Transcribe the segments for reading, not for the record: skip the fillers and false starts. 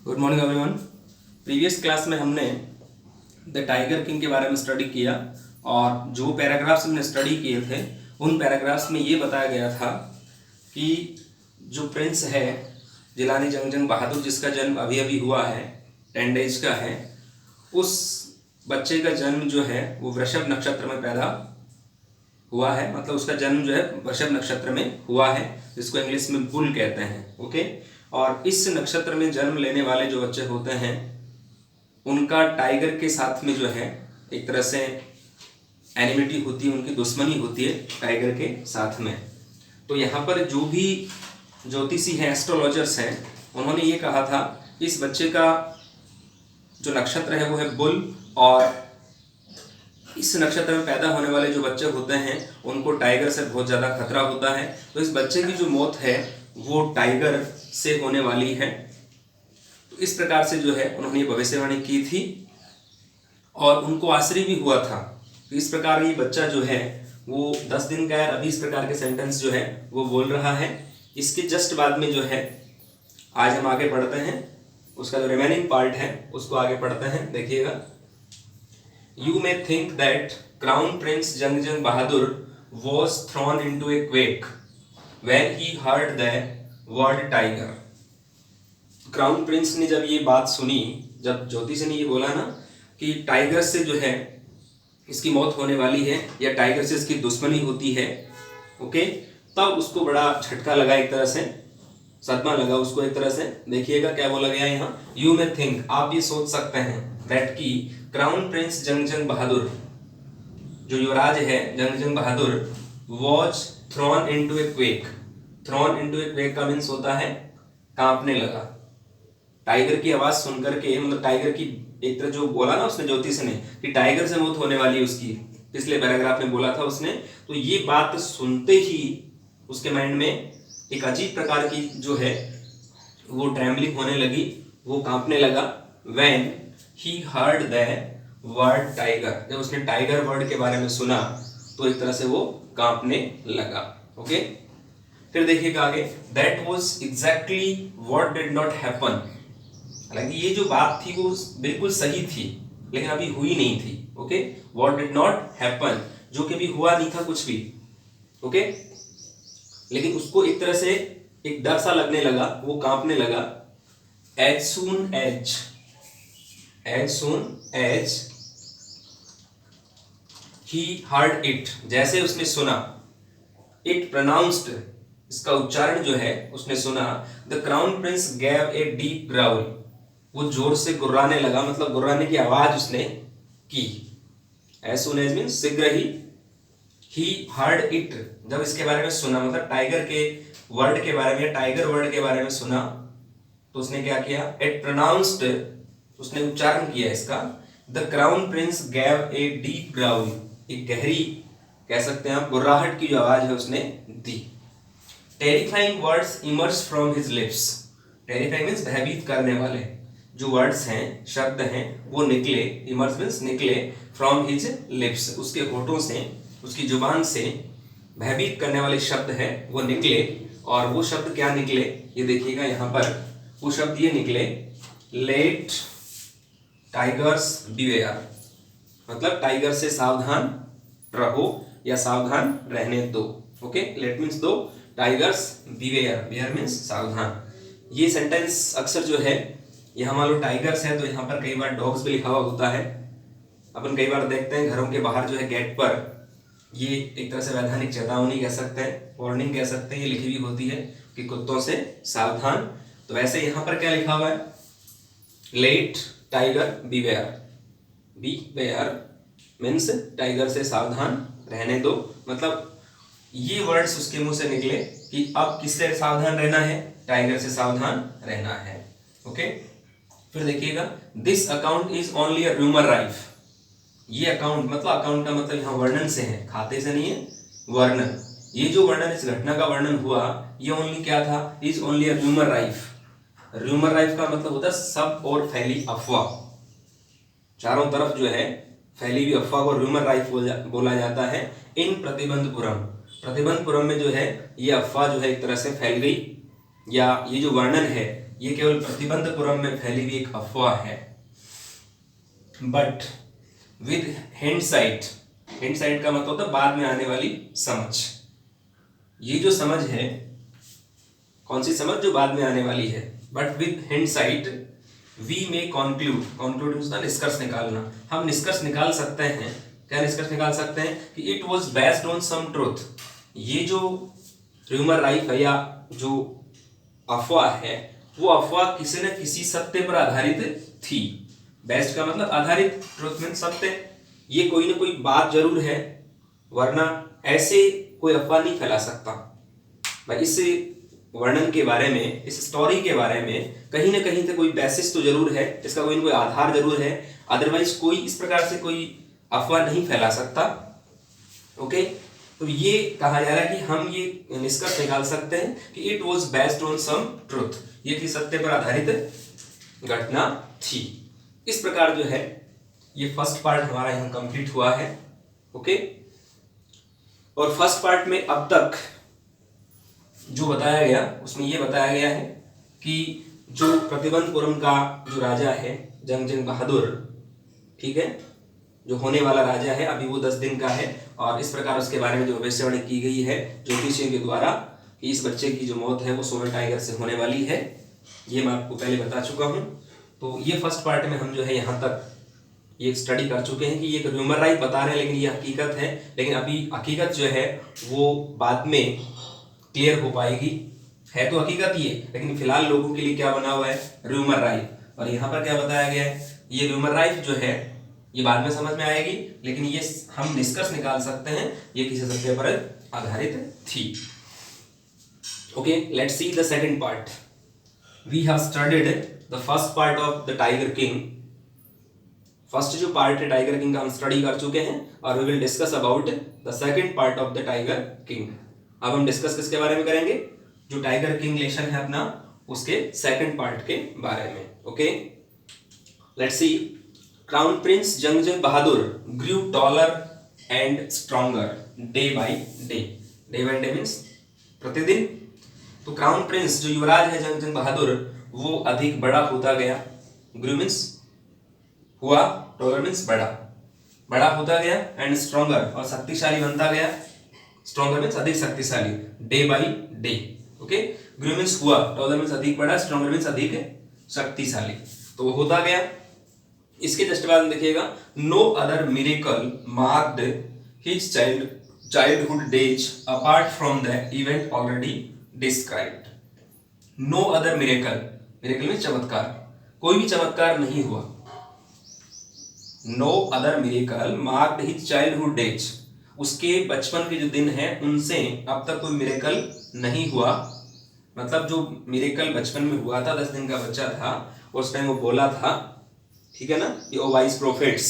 Good morning everyone. Previous class में हमने the tiger king के बारे में स्टडी किया और जो पैराग्राफ्स हमने स्टडी किए थे उन पैराग्राफ्स में ये बताया गया था कि जो प्रिंस है जिलानी जंगजंग बहादुर, जिसका जन्म अभी अभी हुआ है, 10 डेज का है, उस बच्चे का जन्म जो है वो वृषभ नक्षत्र में पैदा हुआ है। मतलब उसका जन्म जो है वृषभ नक्षत्र में हुआ है, जिसको इंग्लिश में बुल कहते हैं। ओके। और इस नक्षत्र में जन्म लेने वाले जो बच्चे होते हैं उनका टाइगर के साथ में जो है एक तरह से एनिमिटी होती है, उनकी दुश्मनी होती है टाइगर के साथ में। तो यहाँ पर जो भी ज्योतिषी हैं, एस्ट्रोलॉजर्स हैं, उन्होंने ये कहा था इस बच्चे का जो नक्षत्र है वो है बुल, और इस नक्षत्र में पैदा होने वाले जो बच्चे होते हैं उनको टाइगर से बहुत ज़्यादा खतरा होता है। तो इस बच्चे की जो मौत है वो टाइगर से होने वाली है। तो इस प्रकार से जो है उन्होंने भविष्यवाणी की थी और उनको आश्चर्य भी हुआ था। तो इस प्रकार ये बच्चा जो है वो 10 दिन का है, अभी इस प्रकार के सेंटेंस जो है वो बोल रहा है। इसके जस्ट बाद में जो है आज हम आगे पढ़ते हैं, उसका जो रिमेनिंग पार्ट है उसको आगे पढ़ते हैं। देखिएगा, You may think that Crown Prince Jangjang Bahadur was thrown into a quake when he heard the word tiger. Crown Prince ने जब ये बात सुनी, जब ज्योतिष ने ये बोला ना कि टाइगर से जो है इसकी मौत होने वाली है या टाइगर से इसकी दुश्मनी होती है, ओके, तब उसको बड़ा झटका लगा, एक तरह से सदमा लगा उसको एक तरह से। देखिएगा क्या बोला गया यहाँ, यू मे थिंक, आप ये सोच सकते हैं, दैट की क्राउन प्रिंस जंगजंग बहादुर, जो युवराज है Jangjang Bahadur, was thrown into a quake. Thrown into a quake का मीन्स होता है कांपने लगा। टाइगर की आवाज सुनकर के, मतलब टाइगर की एक तरह जो बोला ना उसने ज्योतिष ने कि टाइगर से मौत होने वाली है उसकी, पिछले पैराग्राफ में बोला था उसने, तो ये बात सुनते ही उसके माइंड में एक अजीब प्रकार की जो है वो ट्रेम्बलिंग होने लगी, वो कांपने लगा। When he heard the word tiger, जब उसने टाइगर वर्ड के बारे में सुना तो एक तरह से वो कांपने लगा। ओके, फिर देखिएगा आगे, that was exactly what did not happen. हालांकि ये जो बात थी वो बिल्कुल सही थी लेकिन अभी हुई नहीं थी। Okay, what did not happen, जो कि अभी हुआ नहीं था कुछ भी। ओके, लेकिन उसको एक तरह से एक डर सा लगने लगा, वो कांपने लगा। As soon as he heard it, जैसे उसने सुना, इट प्रोनाउंस्ड, इसका उच्चारण जो है उसने सुना, the crown Prince gave a deep growl, वो जोर से गुर्राने लगा, मतलब गुर्राने की आवाज उसने की। एज सून एज मीन्स शीघ्र ही हर्ड इट, जब इसके बारे में सुना, मतलब टाइगर के वर्ड के बारे में, टाइगर वर्ड के बारे में सुना, तो उसने क्या किया, इट प्रोनाउंस्ड, उसने उच्चारण किया इसका, the crown Prince gave a deep growl, एक गहरी कह सकते हैं आप गुर्राहट की जो आवाज है उसने दी। Terrifying words emerge from his lips, terrifying means भयभीत करने वाले जो वर्ड्स हैं, शब्द हैं, वो निकले, इमर्ज मीन्स निकले, फ्रॉम हिज लिप्स, उसके होठों से, उसकी जुबान से भयभीत करने वाले शब्द है वो निकले। और वो शब्द क्या निकले, ये देखिएगा यहाँ पर, वो शब्द ये निकले, लेट टाइगर्स बिवेयर, मतलब टाइगर से सावधान रहो या सावधान रहने दो। ओके, लेट मीन्स दो, टाइगर्स बिवेयर, बिवेयर मीन्स सावधान। ये सेंटेंस अक्सर जो है, यहाँ मान लो टाइगर्स है तो यहाँ पर कई बार डॉग्स भी लिखा हुआ होता है। अपन कई बार देखते हैं घरों के बाहर जो है गेट पर, ये एक तरह से वैधानिक चेतावनी कह सकते हैं, वार्निंग कह सकते हैं, ये लिखी हुई होती है कि कुत्तों से सावधान। तो वैसे यहाँ पर क्या लिखा हुआ है, let tiger beware, beware means tiger से सावधान रहने दो, मतलब ये वर्ड्स उसके मुंह से निकले कि अब किससे सावधान रहना है, टाइगर से सावधान रहना है। ओके, फिर देखिएगा, this account is only a rumour rife, ये अकाउंट, मतलब अकाउंट का मतलब यहाँ वर्णन से है, खाते से नहीं है, वर्णन। ये जो वर्णन, इस घटना का वर्णन हुआ, ये ओनली क्या था, is only a rumour rife. Rumour rife का मतलब होता है सब और फैली अफवाह, चारों तरफ जो है फैली हुई अफवाह को रूमर राइफ बोला जाता है। इन प्रतिबंधपुरम, प्रतिबंधपुरम में जो है ये अफवाह जो है एक तरह से फैल गई, या ये जो वर्णन है ये केवल प्रतिबंधपुरम में फैली हुई एक अफवाह है। बट विद हिंडसाइट, हिंडसाइट का मतलब होता है बाद में आने वाली समझ। ये जो समझ है, कौन सी समझ? जो बाद में आने वाली है। But with hindsight we may conclude, conclude होता है निष्कर्ष निकालना। हम निष्कर्ष निकाल सकते हैं, क्या निष्कर्ष निकाल सकते हैं? कि it was based on some truth. ये जो र्यूमर राइफ है या जो अफवाह है, वो अफवाह किसी न किसी सत्य पर आधारित थी। बेस्ड का मतलब आधारित, ट्रूथ मीन सत्य। ये कोई ना कोई बात जरूर है, वरना ऐसे कोई अफवाह नहीं फैला सकता। भाई इस वर्णन के बारे में, इस स्टोरी के बारे में कहीं ना कहीं से कोई बेसिस तो जरूर है, इसका कोई ना कोई आधार जरूर है। अदरवाइज कोई इस प्रकार से कोई अफवाह नहीं फैला सकता। ओके, तो ये कहा जा रहा है कि हम ये निष्कर्ष निकाल सकते हैं कि it was based on some truth, ये किसी सत्य पर आधारित घटना थी। इस प्रकार जो है ये फर्स्ट पार्ट हमारा यहाँ कंप्लीट हुआ है। ओके, और फर्स्ट पार्ट में अब तक जो बताया गया उसमें ये बताया गया है कि जो प्रतिबंधपुरम का जो राजा है जंग बहादुर, ठीक है, जो होने वाला राजा है, अभी वो 10 दिन का है। और इस प्रकार उसके बारे में जो भविष्यवाणी की गई है ज्योतिषियों के द्वारा कि इस बच्चे की जो मौत है वो सोने टाइगर से होने वाली है, ये मैं आपको पहले बता चुका हूँ। तो ये फर्स्ट पार्ट में हम जो है यहाँ तक ये स्टडी कर चुके हैं कि ये र्यूमर राइफ बता रहे हैं, लेकिन ये हकीकत है। लेकिन अभी हकीकत जो है वो बाद में क्लियर हो पाएगी। है तो हकीकत ये, लेकिन फिलहाल लोगों के लिए क्या बना हुआ है? Rumour rife. और यहाँ पर क्या बताया गया है? ये र्यूमर राइफ जो है ये बाद में समझ में आएगी, लेकिन ये हम निष्कर्ष निकाल सकते हैं ये किसी सत्य पर आधारित थी। Okay, let's see the second part. We have studied the first part of the tiger king. First जो पार्ट है टाइगर किंग का हम स्टडी कर चुके हैं, और we will discuss about the second part of the tiger king. अब हम डिस्कस किसके बारे में करेंगे? जो टाइगर किंग लेशन है अपना, उसके सेकंड पार्ट के बारे में। Okay, let's see. Crown prince जंग Bahadur grew taller and stronger day by day. Day by day means प्रतिदिन। तो क्राउन प्रिंस जो युवराज है जंग बहादुर, वो अधिक बड़ा होता गया। ग्रू मीन्स हुआ, टॉलर मीन्स बड़ा, बड़ा होता गया, एंड स्ट्रॉन्गर और शक्तिशाली बनता गया। स्ट्रॉन्गर मीन्स अधिक शक्तिशाली, day by day. Okay, grew means हुआ, टॉलर मीन्स अधिक बड़ा, स्ट्रॉन्गर मीन्स अधिक शक्तिशाली। तो वो होता गया। इसके जस्ट बाद देखिएगा, no other miracle marked his childhood days apart from the event already described. No other miracle, miracle means चमत्कार, कोई भी चमत्कार नहीं हुआ। No other miracle marked his childhood days, उसके बचपन के जो दिन हैं उनसे अब तक कोई मिरेकल नहीं हुआ। मतलब जो मिरेकल बचपन में हुआ था, 10 दिन का बच्चा था, उस टाइम वो बोला था, ठीक है ना, ये ओ वाइस प्रोफेट्स।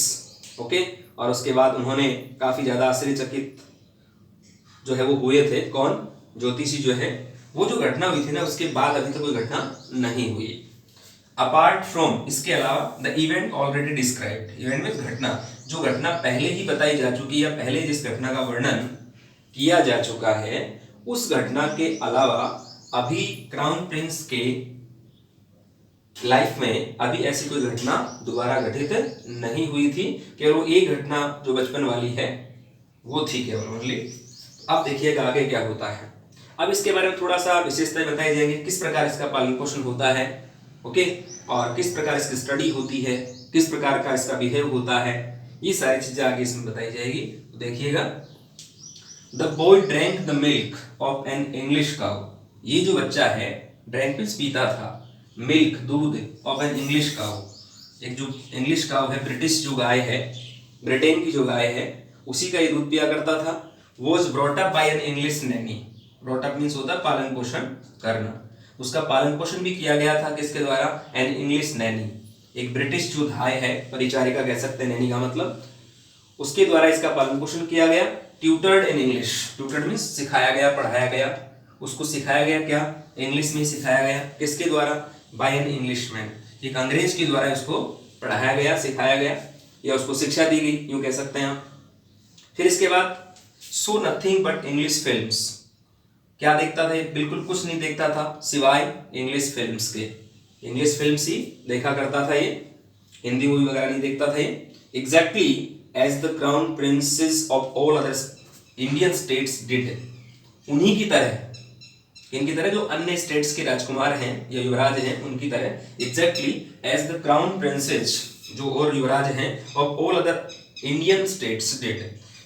ओके, और उसके बाद उन्होंने काफी ज्यादा आश्चर्यचकित जो है वो हुए थे। कौन? ज्योतिषी जो है। वो जो घटना हुई थी ना, उसके बाद अभी तक कोई घटना नहीं हुई। अपार्ट फ्रॉम, इसके अलावा, the event already described. Event में घटना, जो घटना पहले ही बताई जा चुकी है, पहले जिस घटना का वर्णन किया जा चुका है, उस घटना के अलावा अभी क्राउन प्रिंस के लाइफ में अभी ऐसी कोई घटना दोबारा घटित नहीं हुई थी। केवल एक घटना जो बचपन वाली है वो थी केवल ओनली। अब देखिएगा आगे क्या होता है। अब इसके बारे में थोड़ा सा विशेषताएं बताई जाएंगी, किस प्रकार इसका पालन पोषण होता है, ओके, और किस प्रकार इसकी स्टडी होती है, किस प्रकार का इसका बिहेव होता है, ये सारी चीजें आगे इसमें बताई जाएगी। तो देखिएगा, the boy drank the milk of an English cow. ये जो बच्चा है, ड्रैंक मींस पीता था, मिल्क दूध, ऑफ एन इंग्लिश काउ, एक जो इंग्लिश काउ है, ब्रिटिश जो गाय है, ब्रिटेन की जो गाय है, उसी का ये दूध पिया करता था। Was brought up by an English Naini. Brought up means होता है पालन पोषण करना। उसका पालन पोषण भी किया गया था किसके द्वारा? एन इंग्लिश नैनी, एक ब्रिटिश जो धाय है, परिचारिका कह सकते हैं, नैनी का मतलब, उसके द्वारा इसका पालन पोषण किया गया। Tutored in English, tutored means सिखाया गया, पढ़ाया गया, उसको सिखाया गया क्या? इंग्लिश में सिखाया गया। किसके द्वारा? बाय एन इंग्लिशमैन, एक अंग्रेज के द्वारा उसको पढ़ाया गया, सिखाया गया, या उसको शिक्षा दी गई, यूं कह सकते हैं आप। फिर इसके बाद so nothing but English films, क्या देखता था? बिल्कुल कुछ नहीं देखता था सिवाय इंग्लिश फिल्म्स के। इंग्लिश फिल्म ही देखा करता था ये, हिंदी मूवी वगैरह नहीं देखता था ये। Exactly as the crown princes of all other Indian states did, उन्हीं की तरह, इनकी तरह जो अन्य स्टेट्स के राजकुमार हैं या युवराज हैं उनकी तरह, exactly as the crown princes, जो और युवराज हैं, of all other Indian states did,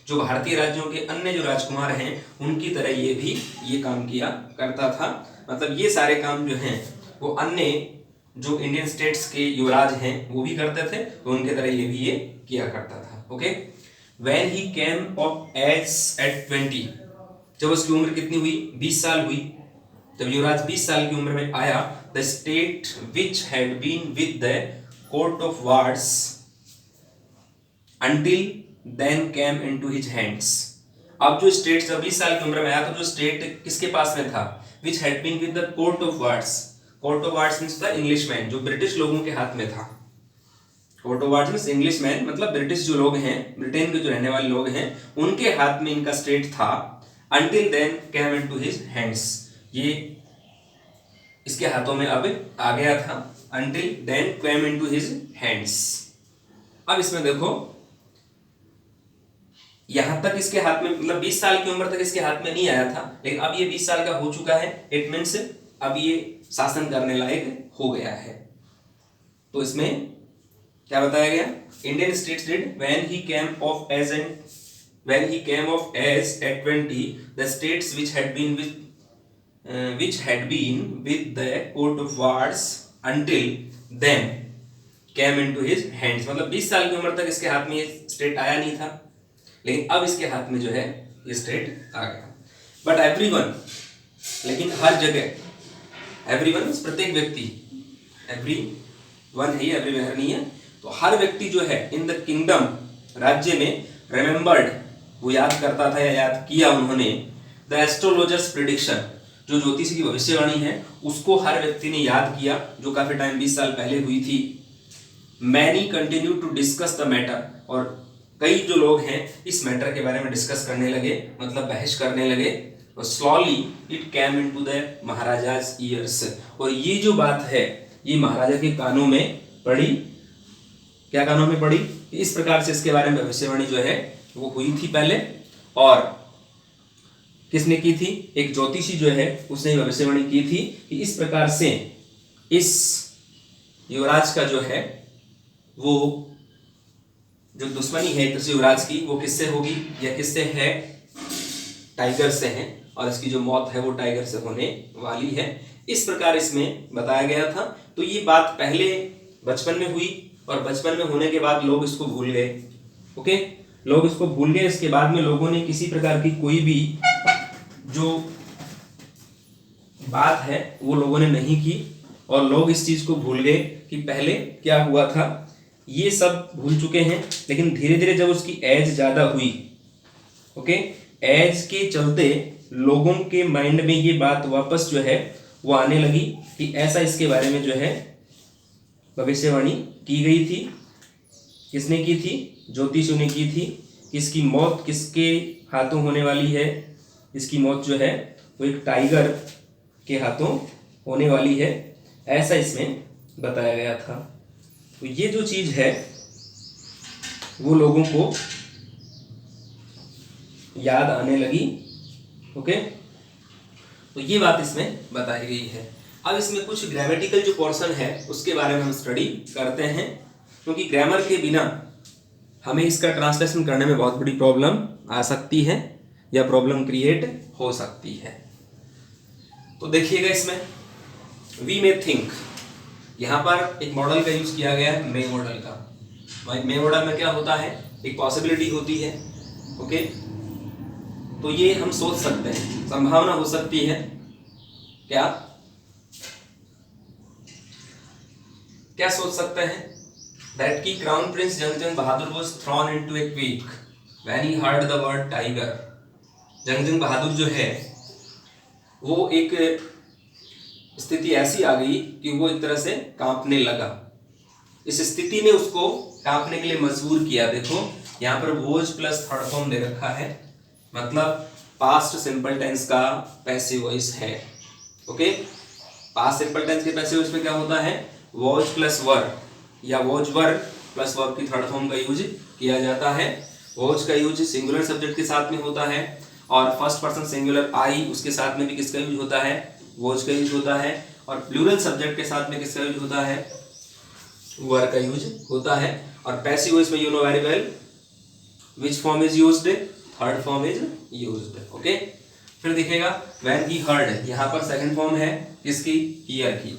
जो भारतीय राज्यों के अन्य जो राजकुमार हैं उनकी तरह ये भी ये काम किया करता था। मतलब ये सारे काम जो हैं वो अन्य जो इंडियन स्टेट्स के युवराज हैं वो भी करते थे, तो उनके तरह ये भी ये किया करता था। Okay, when he came of age at 20, जब उसकी उम्र कितनी हुई, 20 साल हुई, जब युवराज 20 साल की उम्र में आया, the state which had been with the court of wards until then came into his hands। अब जो स्टेट जब 20 साल की उम्र में आया तो जो स्टेट किसके पास में था, which had been with the court of wards, court of wards means the Englishman, जो ब्रिटिश लोगों के हाथ में था। Court of wards means Englishman, मतलब ब्रिटिश जो लोग हैं, ब्रिटेन के जो रहने वाले लोग हैं, उनके हाथ में इनका स्टेट था। until then came into his hands, ये इसके हाथों में अब आ गया था। until then came into his hands। अब इसमें देखो यहां तक इसके हाथ में, मतलब 20 साल की उम्र तक इसके हाथ में नहीं आया था, लेकिन अब ये 20 साल का हो चुका है, इट मींस अब ये शासन करने लायक हो गया है। तो इसमें क्या बताया गया, Indian states did when he came of age and when he came of age at 20 the states which had been with the court of wards until then came into his hands. मतलब 20 साल की उम्र तक इसके हाथ में ये state आया नहीं था, लेकिन अब इसके हाथ में जो है ये स्टेट आ गया। बट एवरीवन, लेकिन हर जगह, एवरीवन प्रत्येक व्यक्ति, एवरीवन है, एवरीवेयर नहीं है, तो हर व्यक्ति जो है इन द किंगडम, राज्य में, रिमेंबर्ड, वो याद करता था या याद किया उन्होंने, द एस्ट्रोलॉजर्स प्रेडिक्शन, जो ज्योतिषी की भविष्यवाणी है उसको हर व्यक्ति ने याद किया, जो काफी टाइम 20 साल पहले हुई थी। Many continue to discuss the matter, और कई जो लोग हैं इस मैटर के बारे में डिस्कस करने लगे, मतलब बहस करने लगे। और slowly it came into the Maharaja's ears, और ये जो बात है ये महाराजा के कानों में पड़ी। क्या कानों में पड़ी, इस प्रकार से इसके बारे में भविष्यवाणी जो है वो हुई थी पहले। और किसने की थी, एक ज्योतिषी जो है उसने भविष्यवाणी की थी कि इस प्रकार से इस युवराज का जो है वो जो दुश्मनी है कृषि युवराज की वो किससे होगी या किससे है, टाइगर से है, और इसकी जो मौत है वो टाइगर से होने वाली है। इस प्रकार इसमें बताया गया था। तो ये बात पहले बचपन में हुई, और बचपन में होने के बाद लोग इसको भूल गए। ओके, लोग इसको भूल गए। इसके बाद में लोगों ने किसी प्रकार की कोई भी जो बात है वो लोगों ने नहीं की, और लोग इस चीज को भूल गए कि पहले क्या हुआ था, ये सब भूल चुके हैं। लेकिन धीरे धीरे जब उसकी एज ज्यादा हुई, ओके, एज के चलते लोगों के माइंड में ये बात वापस जो है वो आने लगी कि ऐसा इसके बारे में जो है भविष्यवाणी की गई थी। किसने की थी, ज्योतिषियों ने की थी। इसकी मौत किसके हाथों होने वाली है, इसकी मौत जो है वो एक टाइगर के हाथों होने वाली है, ऐसा इसमें बताया गया था। तो ये जो चीज है वो लोगों को याद आने लगी। ओके, तो ये बात इसमें बताई गई है। अब इसमें कुछ ग्रामेटिकल जो पोर्शन है उसके बारे में हम स्टडी करते हैं, क्योंकि ग्रामर के बिना हमें इसका ट्रांसलेशन करने में बहुत बड़ी प्रॉब्लम आ सकती है या प्रॉब्लम क्रिएट हो सकती है। तो देखिएगा इसमें वी मे थिंक, यहाँ पर एक मॉडल का यूज किया गया है, मे मॉडल का। मे मॉडल में क्या होता है, एक पॉसिबिलिटी होती है। ओके, तो ये हम सोच सकते हैं, संभावना हो सकती है, क्या क्या सोच सकते हैं, दैट की crown prince Jangjang Bahadur was thrown into a quake when he heard the word tiger. Jangjang Bahadur जो है वो एक स्थिति ऐसी आ गई कि वो एक तरह से कांपने लगा। इस स्थिति ने उसको कांपने के लिए मजबूर किया। देखो यहाँ पर वॉज प्लस थर्ड फॉर्म दे रखा है, मतलब पास्ट सिंपल टेंस का पैसिव वॉइस है। ओके, पास्ट सिंपल टेंस के पैसिव वॉइस में क्या होता है, वॉज प्लस वर या वॉज वर प्लस वर्ब की थर्ड फॉर्म का यूज किया जाता है। वॉज का यूज सिंगुलर सब्जेक्ट के साथ में होता है और फर्स्ट पर्सन सिंगुलर आई उसके साथ में भी किसका यूज होता है, वॉज का यूज होता है। और प्लूरल सब्जेक्ट के साथ में किसका यूज होता है, वर का यूज होता है। और पैसिव वॉइस में you know very well which form is used, third form is used. Okay, फिर दिखेगा व्हेन ही हर्ड, यहाँ पर सेकंड फॉर्म है किसकी, हियर की।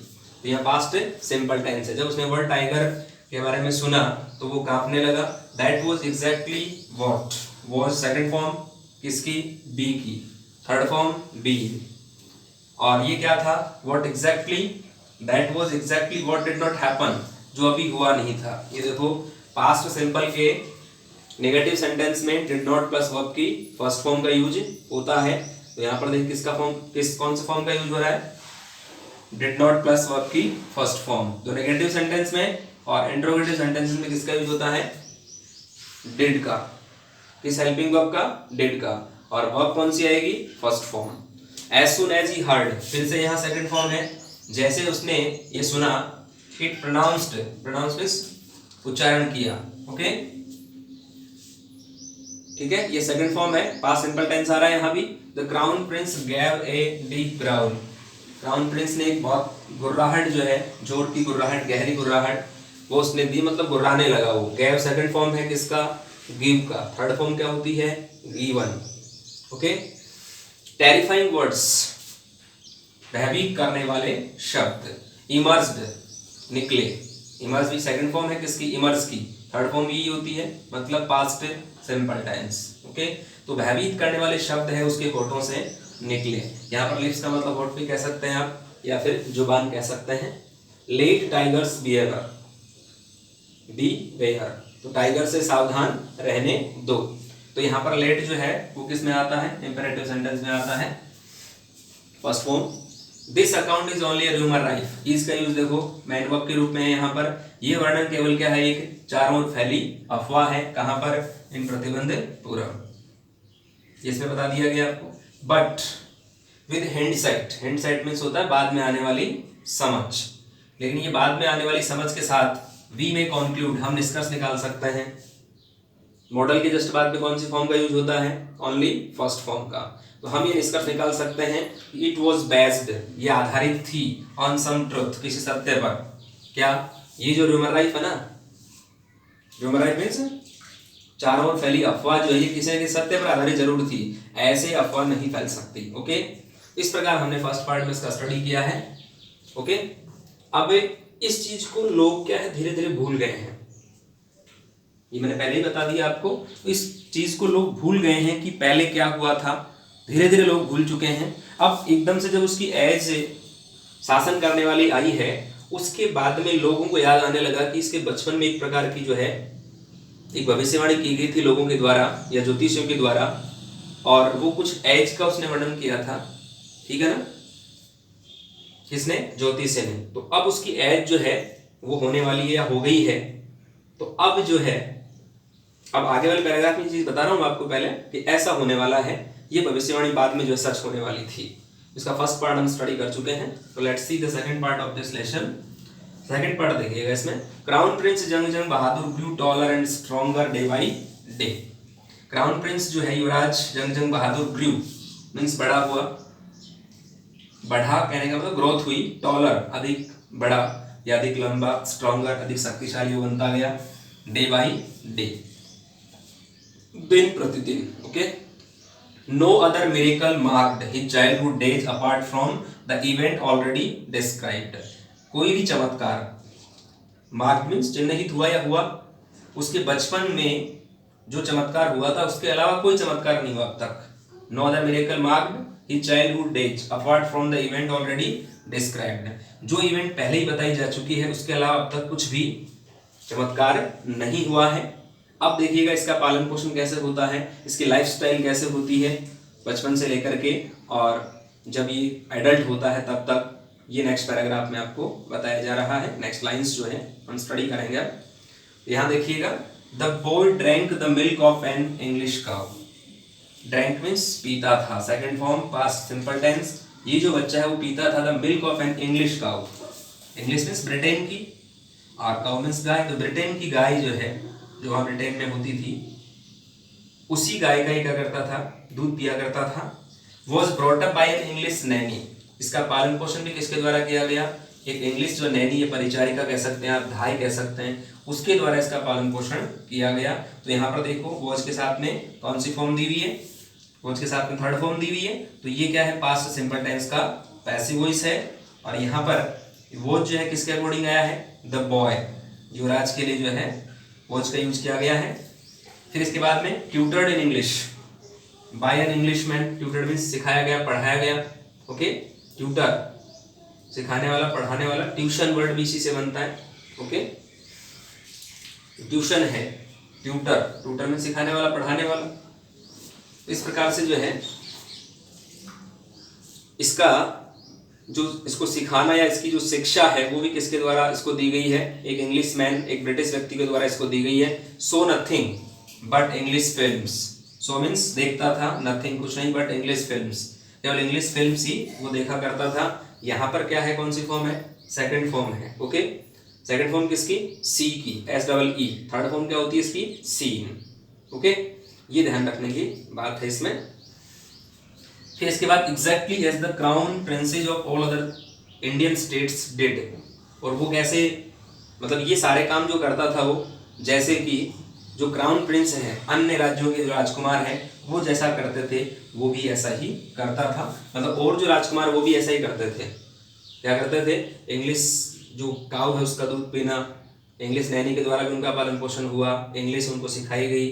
तो यहाँ पास्ट सिंपल टेंस है, जब उसने वर्ड टाइगर के बारे में सुना तो वो कांपने लगा। That was exactly what, was second form किसकी, बी की, थर्ड फॉर्म बी। और ये क्या था, what exactly, that was exactly what did not happen, जो अभी हुआ नहीं था। ये देखो पास्ट सिंपल के नेगेटिव सेंटेंस में डिड नॉट प्लस वर्ब की फर्स्ट फॉर्म का यूज होता है। तो यहाँ पर देखिए किसका फॉर्म, कौन से फॉर्म का यूज हो रहा है, डिड नॉट प्लस वर्ब की फर्स्ट फॉर्म। तो नेगेटिव सेंटेंस में और इंट्रोगेटिव सेंटेंसेस में किसका यूज होता है, डिड का, किस हेल्पिंग वर्ब का, डिड का। और वर्ब कौन सी आएगी, first form. As soon as he heard, फिर से यहाँ सेकंड फॉर्म है, जैसे उसने ये सुना, इट प्रोनाउंस्ड, प्रोनाउंस मींस उच्चारण किया। ओके ठीक है, ये सेकंड फॉर्म है, पास्ट सिंपल टेंस आ रहा है यहाँ भी। The crown Prince gave a deep growl, crown Prince ने एक बहुत गुर्राहट जो है, जोर की गुर्राहट, गहरी गुर्राहट वो उसने दी, मतलब गुर्राने लगा वो। गैव सेकंड फॉर्म है किसका, गिव का, थर्ड फॉर्म क्या होती है, गिवन। ओके, टेरिफाइंग वर्ड्स, भयभीत करने वाले शब्द। इमर्स्ड, निकले, इमर्स भी सेकंड फॉर्म है किसकी, इमर्स की, थर्ड फॉर्म यही होती है, मतलब पास्ट सिंपल टेंस। ओके, तो भयभीत करने वाले शब्द है उसके होठों से निकले। यहाँ पर लिप्स का मतलब होठ भी कह सकते हैं आप, या फिर जुबान कह सकते हैं। Let tigers behaviour, beware, तो टाइगर से सावधान रहने दो। तो यहाँ पर लेट जो है वो किस में आता है, इंपेरेटिव सेंटेंस में आता है, first form. This account is only a rumour rife, इसका यूज देखो मैन वर्ब के रूप में है यहाँ पर। ये वर्णन केवल क्या है, एक चारों ओर फैली अफवाह है, कहाँ पर, इन प्रतिबंध पूर्व, इसमें बता दिया गया आपको। बट विद हिंडसाइट, हिंडसाइट मीन्स होता है बाद में आने वाली समझ, लेकिन ये बाद में आने वाली समझ के साथ वी में कॉन्क्लूड, हम निष्कर्ष निकाल सकते हैं। मॉडल के जस्ट बाद में कौन सी फॉर्म का यूज होता है, ओनली फर्स्ट फॉर्म का। तो हम ये निष्कर्ष निकाल सकते हैं, इट वॉज बेस्ड, ये आधारित थी, ऑन सम ट्रुथ, किसी सत्य पर। क्या, ये जो रूमर राइफ है ना, रूमर राइफ मीन्स चारों ओर फैली अफवाह जो है, किसी न किसी सत्य पर आधारित जरूर थी, ऐसे अफवाह नहीं फैल सकती। ओके, इस प्रकार हमने फर्स्ट पार्ट में इसका स्टडी किया है। ओके, अब इस चीज को लोग क्या है, धीरे धीरे भूल गए हैं, ये मैंने पहले ही बता दिया आपको। तो इस चीज को लोग भूल गए हैं कि पहले क्या हुआ था, धीरे धीरे लोग भूल चुके हैं। अब एकदम से जब उसकी एज शासन करने वाली आई है, उसके बाद में लोगों को याद आने लगा कि इसके बचपन में एक प्रकार की जो है एक भविष्यवाणी की गई थी लोगों के द्वारा या ज्योतिषियों के द्वारा, और वो कुछ एज का उसने वर्णन किया था, ठीक है ना, किसने, ज्योतिषी ने। तो अब उसकी एज जो है वो होने वाली है या हो गई है। तो अब जो है, अब आगे वाले पैराग्राफ में चीज बता रहा हूं आपको पहले कि ऐसा होने वाला है, ये भविष्यवाणी बाद में जो सच होने वाली थी। इसका फर्स्ट पार्ट हम स्टडी कर चुके हैं, तो let's see the second part of this lesson. Second part देखिएगा इसमें, क्राउन प्रिंस जंग Bahadur grew taller and stronger day by day. Crown prince जो है युवराज जंग बहादुर ग्रू मीन्स बड़ा हुआ, बढ़ा कहने का मतलब ग्रोथ हुई, टॉलर अधिक बड़ा या अधिक लंबा, स्ट्रॉन्गर अधिक शक्तिशाली वो बनता गया, डे बाई डे, दिन प्रतिदिन। Okay, no other miracle marked his childhood days apart from the event already described. कोई भी चमत्कार, मार्क्ड मीन्स चिन्हित हुआ या हुआ, उसके बचपन में जो चमत्कार हुआ था उसके अलावा कोई चमत्कार नहीं हुआ अब तक। No other miracle marked his childhood days apart from the event already described. जो इवेंट पहले ही बताई जा चुकी है उसके अलावा अब तक कुछ भी चमत्कार नहीं हुआ है। अब देखिएगा इसका पालन पोषण कैसे होता है, इसकी लाइफस्टाइल कैसे होती है बचपन से लेकर के, और जब ये एडल्ट होता है तब तक, ये नेक्स्ट पैराग्राफ में आपको बताया जा रहा है। नेक्स्ट लाइंस जो है हम स्टडी करेंगे। अब यहाँ देखिएगा, the boy drank the milk of an English cow. Drank means पीता था, second form past simple tense, ये जो बच्चा है वो पीता था the milk of an English cow. English means Britain की, और काउ मीन्स गाय। तो ब्रिटेन की गाय जो है, जो वहाँ ब्रिटेन में होती थी, उसी गाय का ही क्या करता था, दूध पिया करता था। Was brought up by an English Naini. इसका पालन पोषण भी किसके द्वारा किया गया, एक इंग्लिश जो नैनी या परिचारिका कह सकते हैं आप, धाई कह सकते हैं, उसके द्वारा इसका पालन पोषण किया गया। तो यहाँ पर देखो वॉज के साथ में कौन सी फॉर्म दी हुई है, वॉज के साथ में थर्ड फॉर्म दी हुई है। तो ये क्या है, पास्ट सिंपल टेंस का पैसिव वॉइस है। और यहाँ पर वॉज जो है किसके अकॉर्डिंग आया है, द बॉय, युवराज के लिए जो है वॉज का यूज किया गया है। फिर इसके बाद में tutored in English by an Englishman. Tutored means सिखाया गया, पढ़ाया गया। ओके, ट्यूटर सिखाने वाला, पढ़ाने वाला। ट्यूशन वर्ड भी इसी से बनता है। ओके, ट्यूशन है ट्यूटर, ट्यूटर में सिखाने वाला, पढ़ाने वाला। इस प्रकार से जो है इसका जो इसको सिखाना या इसकी जो शिक्षा है वो भी किसके द्वारा इसको दी गई है, एक इंग्लिश मैन, एक ब्रिटिश व्यक्ति के द्वारा इसको दी गई है। So nothing but English films. So means देखता था, नथिंग कुछ नहीं, बट इंग्लिश फिल्म्स, केवल इंग्लिश फिल्म्स ही वो देखा करता था। यहाँ पर क्या है, कौन सी फॉर्म है, सेकंड फॉर्म है। ओके, सेकंड फॉर्म किसकी, सी की, SEE। थर्ड फॉर्म क्या होती है इसकी, सीन। ओके, ये ध्यान रखने की बात है इसमें। फिर इसके बाद exactly as the crown princes of all other Indian states did. और वो कैसे, मतलब ये सारे काम जो करता था वो, जैसे कि जो क्राउन प्रिंस हैं, अन्य राज्यों के जो राजकुमार हैं, वो जैसा करते थे वो भी ऐसा ही करता था। मतलब और जो राजकुमार वो भी ऐसा ही करते थे। क्या करते थे, इंग्लिश जो काऊ है उसका दूध पीना, इंग्लिश नैनी के द्वारा भी उनका पालन पोषण हुआ, इंग्लिश उनको सिखाई गई,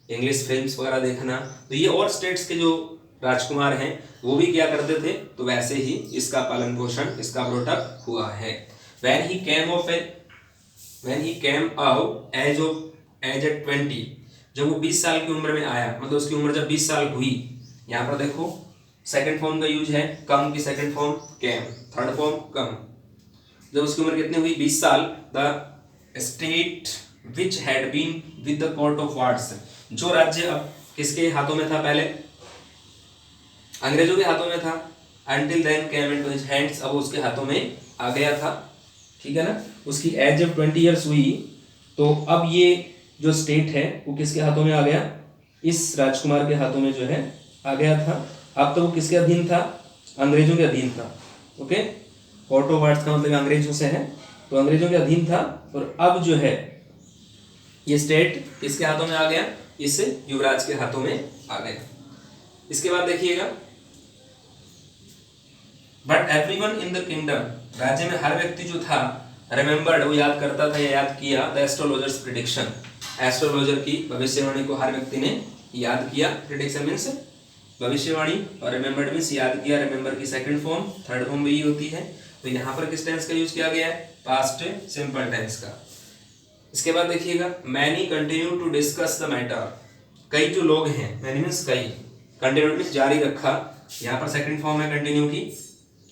इंग्लिश फिल्म्स वगैरह देखना। तो ये और स्टेट्स के जो राजकुमार हैं वो भी क्या करते थे, तो वैसे ही इसका पालन पोषण, इसका ब्रोटअप हुआ है। When he came out as a 20, जब वो 20 साल की उम्र में आया, मतलब उसकी उम्र जब 20 साल हुई। यहाँ पर देखो सेकंड फॉर्म का यूज है, कम की second form came, third form come. जब उसकी उम्र कितनी हुई, 20 साल, the state which had been with the court of wards. जो राज्य अब किसके हाथों में था, पहले अंग्रेजों के हाथों में था। Until then came into his hands, अब उसके हाथों में आ गया था। ठीक है ना, उसकी एज जब 20 ईयर्स हुई तो अब ये जो स्टेट है वो किसके हाथों में आ गया, इस राजकुमार के हाथों में जो है आ गया था। अब तो वो किसके अधीन था, अंग्रेजों के अधीन था। ओके, कोर्ट ऑफ वार्ड्स का मतलब अंग्रेजों से है, तो अंग्रेजों के अधीन था। और अब जो है ये स्टेट किसके हाथों में आ गया, इस युवराज के हाथों में आ गया। इसके बाद देखिएगा, but everyone in the kingdom, राज्य में हर व्यक्ति जो था, रिमेंबर्ड वो याद करता था या याद किया, द एस्ट्रोलॉजर्स प्रिडिक्शन, एस्ट्रोलॉजर की भविष्यवाणी को हर व्यक्ति ने याद किया। प्रिडिक्शन मीन्स भविष्यवाणी, और रिमेंबर्ड मीन्स याद किया। रिमेंबर की सेकंड फॉर्म, थर्ड फॉर्म भी होती है। तो यहाँ पर किस टेंस का यूज किया गया है, पास्ट सिंपल टेंस का। इसके बाद देखिएगा, many continue to discuss the matter. कई जो लोग हैं, मैनी मीन्स कई, कंटिन्यू मीन्स जारी रखा। यहाँ पर सेकंड फॉर्म है कंटिन्यू की,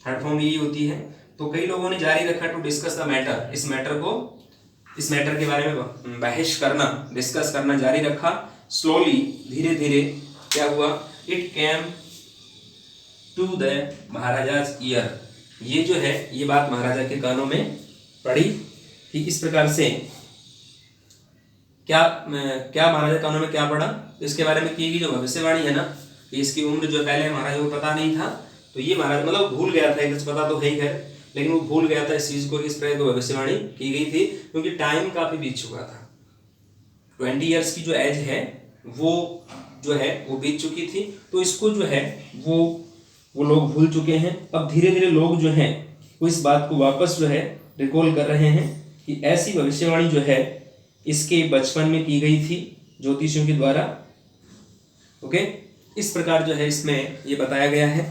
थर्ड फॉर्म यही होती है। तो कई लोगों ने जारी रखा टू डिस्कस द मैटर, इस मैटर के बारे में बहस करना, डिस्कस करना जारी रखा। स्लोली, धीरे धीरे क्या हुआ, it came to the maharaja's year. ये जो है ये बात महाराजा के कानों में पड़ी कि इस प्रकार से क्या महाराजा कानों में क्या पड़ा, इसके बारे में की गई जो भविष्यवाणी है ना, कि इसकी उम्र जो पहले महाराजा को पता नहीं था, तो ये महाराज मतलब भूल गया था, एक पता तो है ही खैर, लेकिन वो भूल गया था इस चीज को, इस प्रकार की भविष्यवाणी की गई थी, क्योंकि टाइम काफी बीत चुका था। 20 ईयर्स की जो एज है वो जो है वो बीत चुकी थी। तो इसको जो है वो लोग भूल चुके हैं। अब धीरे धीरे लोग जो हैं वो इस बात को वापस जो है रिकॉल कर रहे हैं कि ऐसी भविष्यवाणी जो है इसके बचपन में की गई थी ज्योतिषियों के द्वारा। ओके, इस प्रकार जो है इसमें ये बताया गया है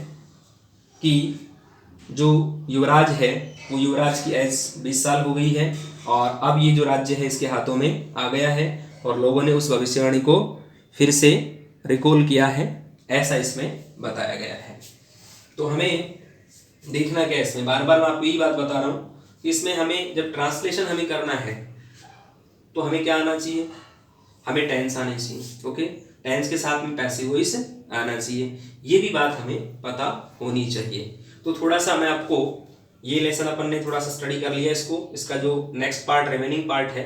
कि जो युवराज है वो युवराज की एज 20 साल हो गई है, और अब ये जो राज्य है इसके हाथों में आ गया है, और लोगों ने उस भविष्यवाणी को फिर से रिकॉल किया है, ऐसा इसमें बताया गया है। तो हमें देखना क्या है इसमें, बार बार मैं आपको यही बात बता रहा हूँ कि इसमें हमें जब ट्रांसलेशन हमें करना है तो हमें क्या आना चाहिए, हमें टेंस आना चाहिए। ओके, टेंस के साथ में पैसिव वॉइस आना चाहिए, ये भी बात हमें पता होनी चाहिए। तो थोड़ा सा मैं आपको ये लेसन अपन ने थोड़ा सा स्टडी कर लिया इसको, इसका जो नेक्स्ट पार्ट रिमेनिंग पार्ट है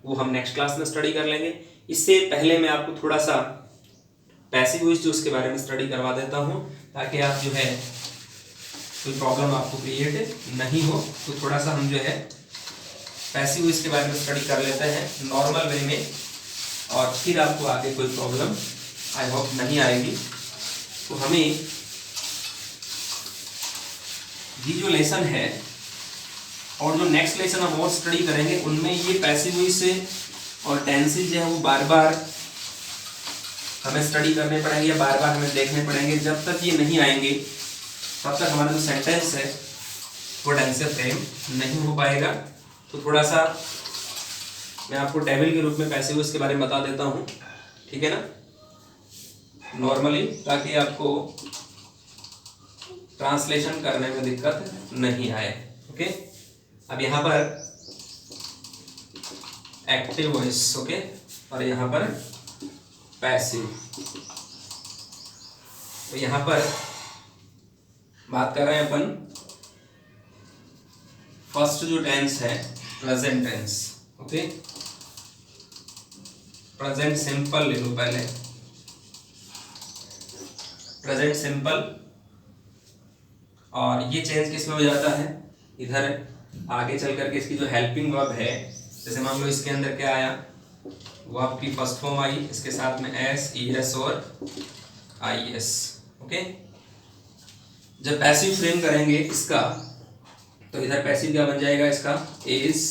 वो हम नेक्स्ट क्लास में स्टडी कर लेंगे। इससे पहले मैं आपको थोड़ा सा पैसिव वॉइस जो उसके बारे में स्टडी करवा देता हूँ, ताकि आप जो है कोई प्रॉब्लम आपको क्रिएट नहीं हो। तो थोड़ा सा हम जो है पैसिव वॉइस के बारे में स्टडी कर लेते हैं नॉर्मल वे में, और फिर आपको आगे कोई प्रॉब्लम आई होप नहीं आएगी। तो हमें ये जो लेसन है और जो नेक्स्ट लेसन हम और स्टडी करेंगे उनमें ये पैसिव वॉइस और टेंसेस जो है वो बार बार हमें स्टडी करने पड़ेंगे या बार बार हमें देखने पड़ेंगे। जब तक ये नहीं आएंगे तब तक हमारा जो सेंटेंस है वो ढंग से फ्रेम नहीं हो पाएगा। तो थोड़ा सा मैं आपको टेबल के रूप में पैसिव वॉइस के बारे में बता देता हूँ, ठीक है ना, नॉर्मली, ताकि आपको ट्रांसलेशन करने में दिक्कत नहीं आए। ओके, अब यहाँ पर एक्टिव वॉइस, ओके, और यहाँ पर पैसिव। तो यहाँ पर बात कर रहे हैं अपन फर्स्ट जो टेंस है present tense. Okay, present simple ले लो पहले, प्रेजेंट सिंपल, और ये चेंज किस में हो जाता है, इधर आगे चल करके इसकी जो हेल्पिंग वर्ब है, जैसे मान लो इसके अंदर क्या आया, वर्ब की फर्स्ट फॉर्म आई, इसके साथ में एस, ई एस और आई एस। ओके, जब पैसिव फ्रेम करेंगे इसका तो इधर पैसिव क्या बन जाएगा इसका, इज,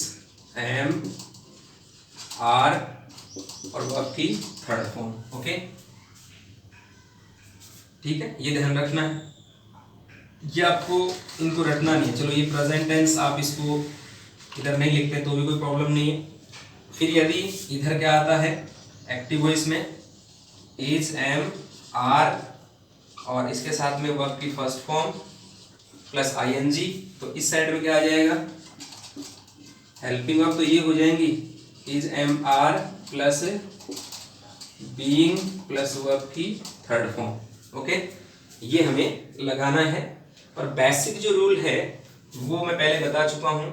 एम, आर और वर्ब की थर्ड फॉर्म। ओके, ठीक है, ये ध्यान रखना है, ये आपको इनको रटना नहीं है। चलो ये प्रेजेंट टेंस आप इसको इधर नहीं लिखते तो भी कोई प्रॉब्लम नहीं है। फिर यदि इधर क्या आता है एक्टिव वॉइस में, इज, एम, आर और इसके साथ में वर्ब की फर्स्ट फॉर्म प्लस आईएनजी, तो इस साइड में क्या आ जाएगा, हेल्पिंग वर्ब, तो ये हो जाएंगी is, am, are plus being plus verb की थर्ड फॉर्म। ओके, ये हमें लगाना है। और बेसिक जो रूल है वो मैं पहले बता चुका हूं,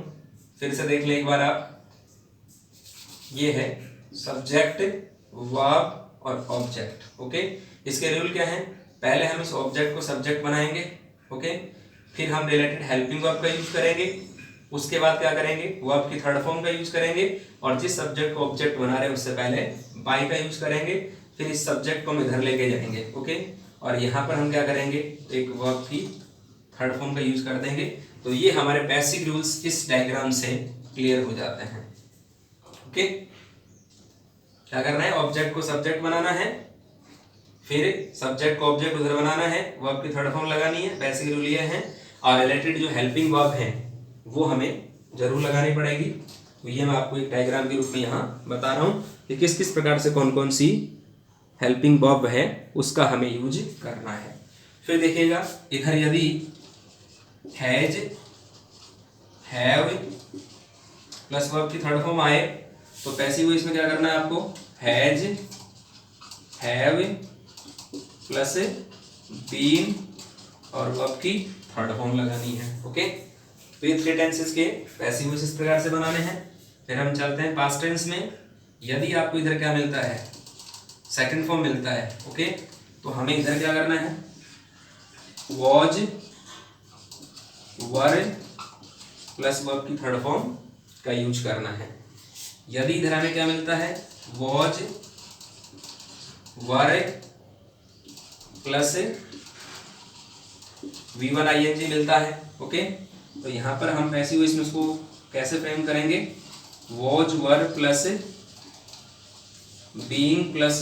फिर से देख ले एक बार आप, ये है सब्जेक्ट, वर्ब और ऑब्जेक्ट। ओके, इसके रूल क्या है, पहले हम इस ऑब्जेक्ट को सब्जेक्ट बनाएंगे, ओके, फिर हम रिलेटेड हेल्पिंग वर्ब का यूज करेंगे, उसके बाद क्या करेंगे, वर्ब की थर्ड फॉर्म का यूज करेंगे, और जिस सब्जेक्ट को ऑब्जेक्ट बना रहे हैं उससे पहले बाय का यूज करेंगे, फिर इस सब्जेक्ट को हम इधर लेके जाएंगे। ओके, और यहाँ पर हम क्या करेंगे, एक वर्ब की थर्ड फॉर्म का यूज कर देंगे। तो ये हमारे बेसिक रूल्स इस डायग्राम से क्लियर हो जाते हैं। ओके, क्या करना है, ऑब्जेक्ट को सब्जेक्ट बनाना है, फिर सब्जेक्ट को ऑब्जेक्ट उधर बनाना है, वर्ब की थर्ड फॉर्म लगानी है, बेसिक रूल ये है, और रिलेटेड जो हेल्पिंग वर्ब है वो हमें जरूर लगानी पड़ेगी। तो ये मैं आपको एक डायग्राम के रूप में यहाँ बता रहा हूँ कि किस किस प्रकार से कौन कौन सी हेल्पिंग वर्ब है उसका हमें यूज करना है। फिर देखिएगा इधर यदि हैज, हैव प्लस वर्ब की थर्ड फॉर्म आए तो पैसिव वॉइस में क्या करना है आपको, हैज, हैव प्लस बीन और वर्ब की थर्ड फॉर्म लगानी है। ओके, तो ये थ्री टेंसेस के पैसिव वॉइस इस प्रकार से बनाने हैं। फिर हम चलते हैं पास्ट टेंस में। यदि आपको इधर क्या मिलता है, सेकंड फॉर्म मिलता है, ओके, तो हमें इधर क्या करना है, वॉज, वर प्लस वर्ब की थर्ड फॉर्म का यूज करना है। यदि इधर हमें क्या मिलता है, was, were plus V1 ING मिलता है। ओके, तो यहाँ पर हम पैसिव वॉइस में उसको कैसे फ्रेम करेंगे, was, were plus being plus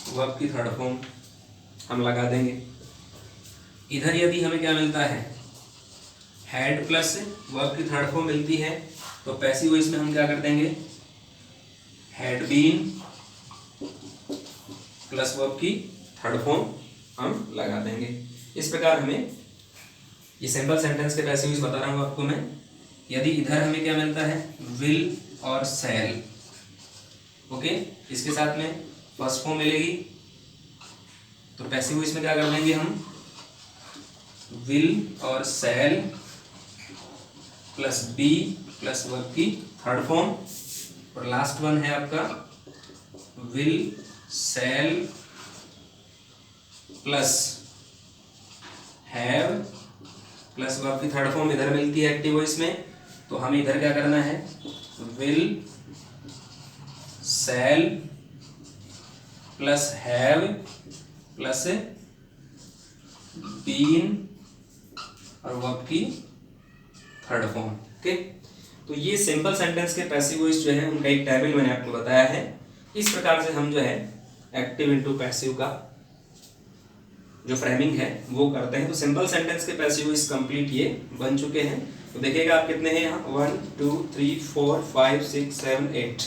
verb की थर्ड फॉर्म हम लगा देंगे। इधर यदि हमें क्या मिलता है, हैड प्लस वर्ब की थर्ड फॉर्म मिलती है, तो पैसिव वॉइस में हम क्या कर देंगे, हैड बीन प्लस वर्ब की थर्ड फॉर्म हम लगा देंगे। इस प्रकार हमें, ये सिंपल सेंटेंस के पैसिव वॉइस बता रहा हूँ आपको मैं। यदि इधर हमें क्या मिलता है, विल और शैल, ओके, इसके साथ में फर्स्ट फॉर्म मिलेगी, तो पैसिव वॉइस में क्या कर देंगे हम, विल और shall plus be plus verb की थर्ड फॉर्म, और लास्ट वन है आपका will shall plus have plus verb की थर्ड फॉर्म इधर मिलती है एक्टिव वॉइस में। तो हमें इधर क्या करना है, will shall plus have plus been और वर्ब की थर्ड फॉर्म। ओके, तो ये सिंपल सेंटेंस के पैसिव वॉइस जो है उनका एक टेबल मैंने आपको बताया है। इस प्रकार से हम जो है एक्टिव इनटू पैसिव का जो फ्रेमिंग है वो करते हैं। तो सिंपल सेंटेंस के पैसिव वॉइस कंप्लीट ये बन चुके हैं। तो देखिएगा आप कितने हैं यहाँ, 1 2 3 4 5 6 7 8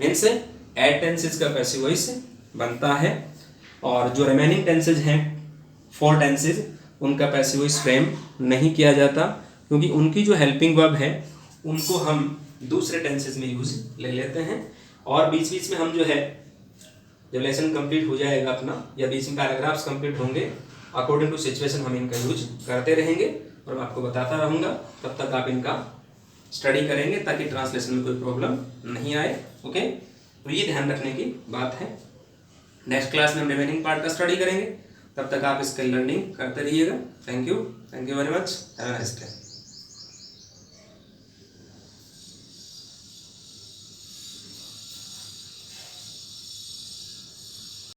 मीन्स 8 टेंसेज का पैसिव वॉइस बनता है। और जो रिमेनिंग टेंसेज हैं 4 टेंसेज उनका पैसिव वॉइस फ्रेम नहीं किया जाता, क्योंकि उनकी जो हेल्पिंग वर्ब है उनको हम दूसरे टेंसेज में यूज ले लेते हैं। और बीच बीच में हम जो है जब लेसन कंप्लीट हो जाएगा अपना या बीच में पैराग्राफ्स कंप्लीट होंगे, अकॉर्डिंग टू सिचुएशन हम इनका यूज करते रहेंगे और मैं आपको बताता रहूँगा। तब तक आप इनका स्टडी करेंगे ताकि ट्रांसलेशन में कोई प्रॉब्लम नहीं आए। ओके, तो ये ध्यान रखने की बात है। नेक्स्ट क्लास में हम रिमेनिंग पार्ट का स्टडी करेंगे, तब तक आप इसका लर्निंग करते रहिएगा। Thank you very much, have a nice day.